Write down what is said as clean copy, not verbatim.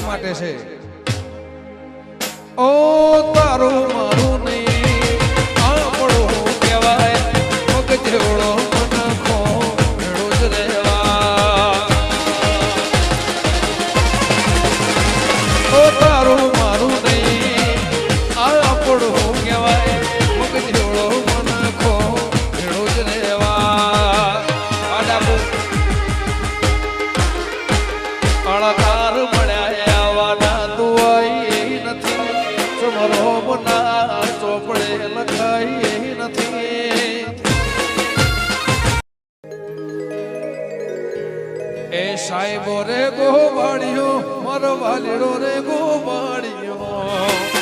માટે છે ઓ તારું મારું નહીં આપણું કહેવાય મગ જેવડો મનખો ભેળો જ રહેવા ઓ તારું મારું નહીં આપણું કહેવાય મગ જેવડો મનખો ભેળો જ રહેવા આડાબુ અળકાર મળ્યા આવાના તુઆઈ નથી સમરો મના ચોપડે લખાઈ નથી એ સાહેબો રે ગોવાળિયો મારો વાલીડો રે ગોવાળિયો